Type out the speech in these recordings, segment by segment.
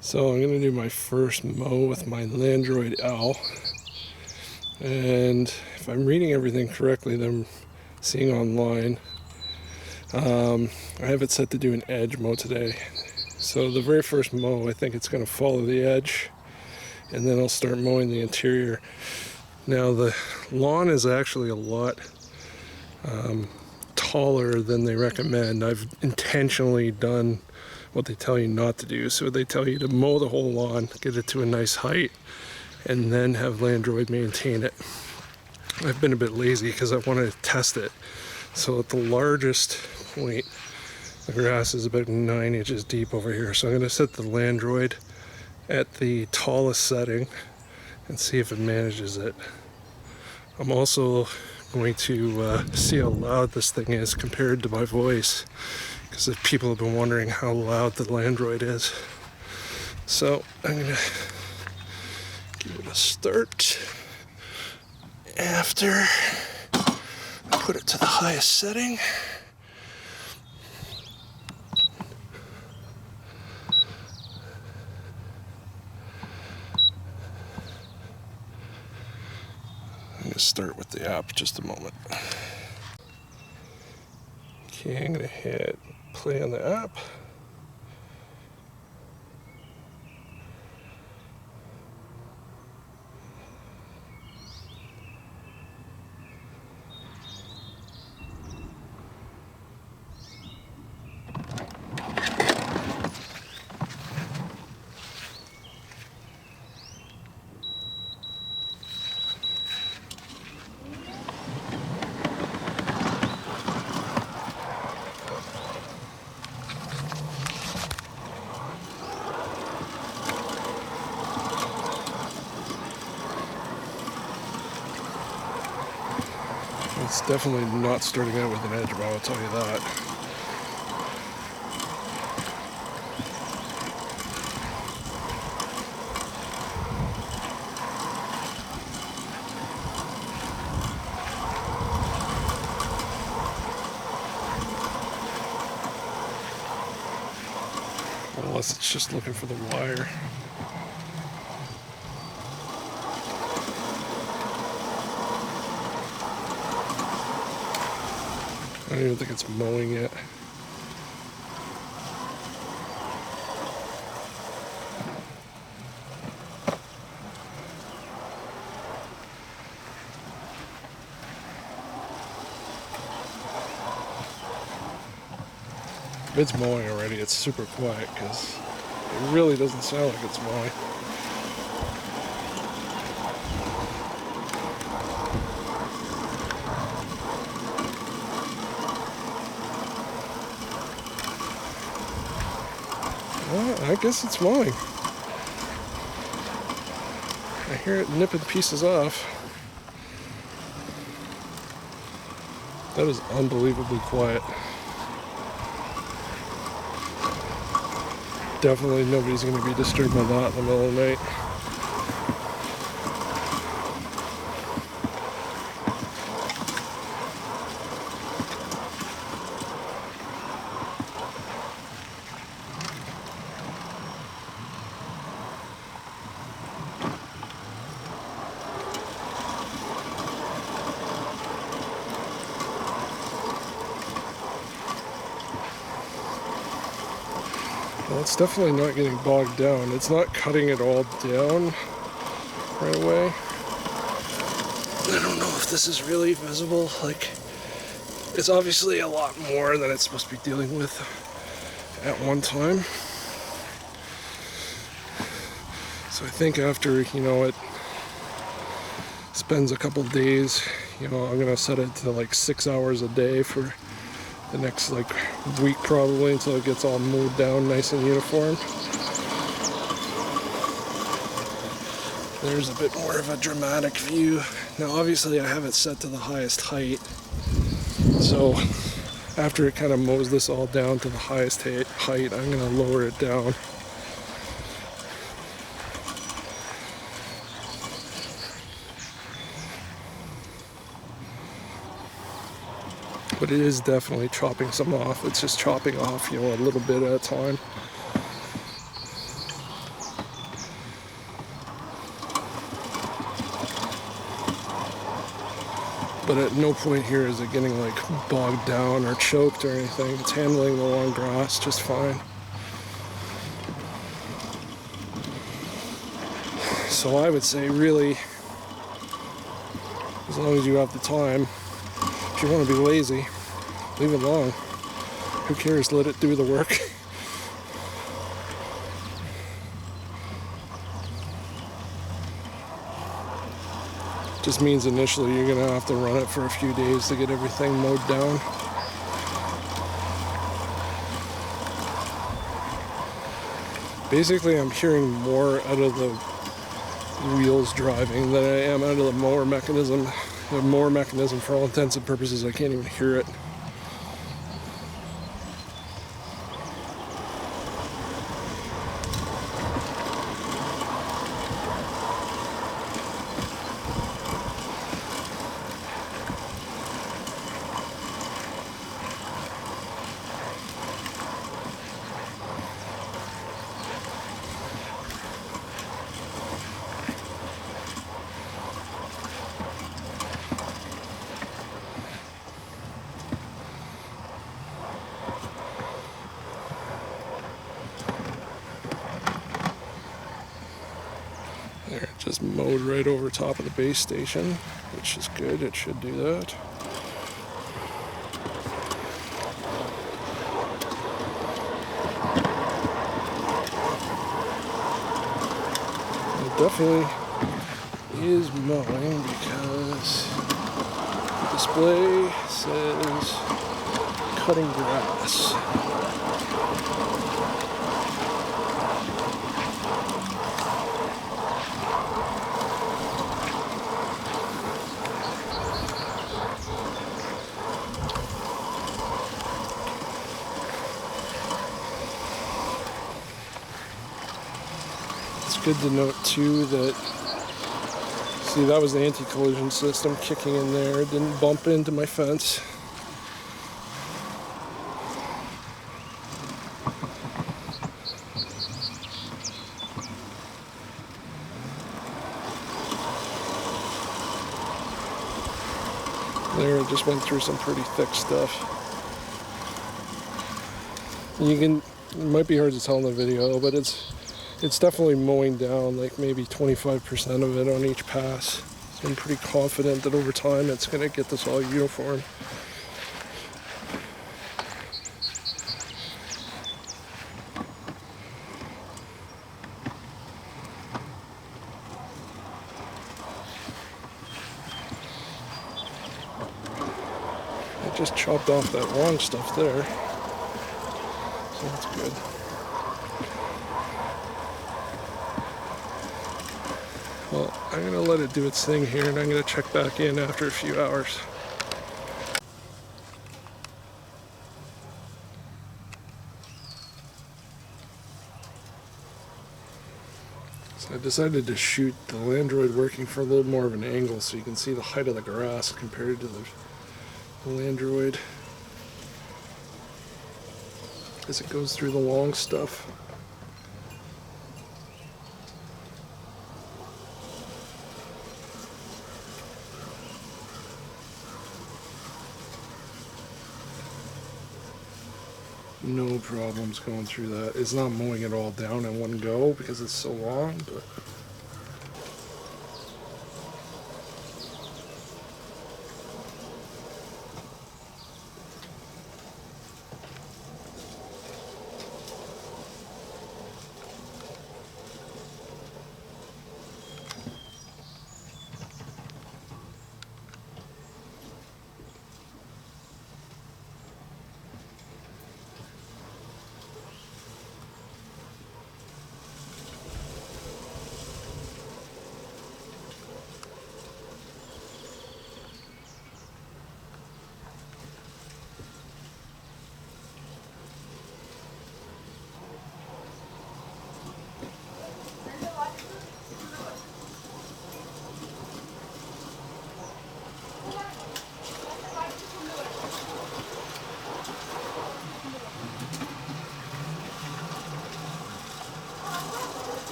So I'm going to do my first mow with my Landroid L. And if I'm reading everything correctly that I'm seeing online, I have it set to do an edge mow today. So the very first mow, I think it's going to follow the edge, and then I'll start mowing the interior. Now the lawn is actually a lot taller than they recommend. I've intentionally done what they tell you not to do. So they tell you to mow the whole lawn, get it to a nice height, and then have Landroid maintain it. I've been a bit lazy because I want to test it. So at the largest point, the grass is about 9 inches deep over here. So I'm going to set the Landroid at the tallest setting and see if it manages it. I'm also going to see how loud this thing is compared to my voice, because people have been wondering how loud the Landroid is. So I'm going to give it a start after I put it to the highest setting. I'm going to start with the app just a moment. Okay, I'm going to hit play on the app. It's definitely not starting out with an edge mow, I'll tell you that. Unless it's just looking for the wire. I don't even think it's mowing yet. If it's mowing already, it's super quiet because it really doesn't sound like it's mowing. Well, I guess it's mowing. I hear it nipping pieces off. That is unbelievably quiet. Definitely nobody's going to be disturbed by that in the middle of the night. Well, it's definitely not getting bogged down. It's not cutting it all down right away. I don't know if this is really visible. Like, it's obviously a lot more than it's supposed to be dealing with at one time. So I think after, it spends a couple days, I'm gonna set it to like 6 hours a day for the next week probably, until it gets all mowed down nice and uniform. There's a bit more of a dramatic view. Now obviously I have it set to the highest height, so after it kind of mows this all down to the highest height, I'm going to lower it down. But it is definitely chopping some off. It's just chopping off, a little bit at a time. But at no point here is it getting like bogged down or choked or anything. It's handling the long grass just fine. So I would say really, as long as you have the time, if you want to be lazy, leave it alone. Who cares? Let it do the work. Just means initially you're going to have to run it for a few days to get everything mowed down. Basically, I'm hearing more out of the wheels driving than I am out of the mower mechanism. The mower mechanism, for all intents and purposes, I can't even hear it. There, it just mowed right over top of the base station, which is good. It should do that. It definitely is mowing because the display says cutting grass. It's good to note too that, see, that was the anti-collision system kicking in there. It didn't bump into my fence. There, it just went through some pretty thick stuff. It might be hard to tell in the video, but it's definitely mowing down like maybe 25% of it on each pass. I'm pretty confident that over time it's going to get this all uniform. I just chopped off that long stuff there, so that's good. Well, I'm going to let it do its thing here, and I'm going to check back in after a few hours. So I decided to shoot the Landroid working for a little more of an angle so you can see the height of the grass compared to the Landroid as it goes through the long stuff. No problems going through that. It's not mowing it all down in one go because it's so long, but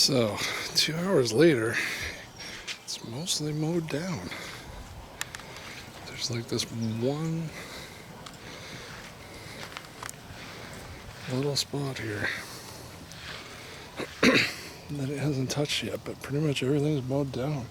So 2 hours later, it's mostly mowed down. There's like this one little spot here that it hasn't touched yet, but pretty much everything's mowed down.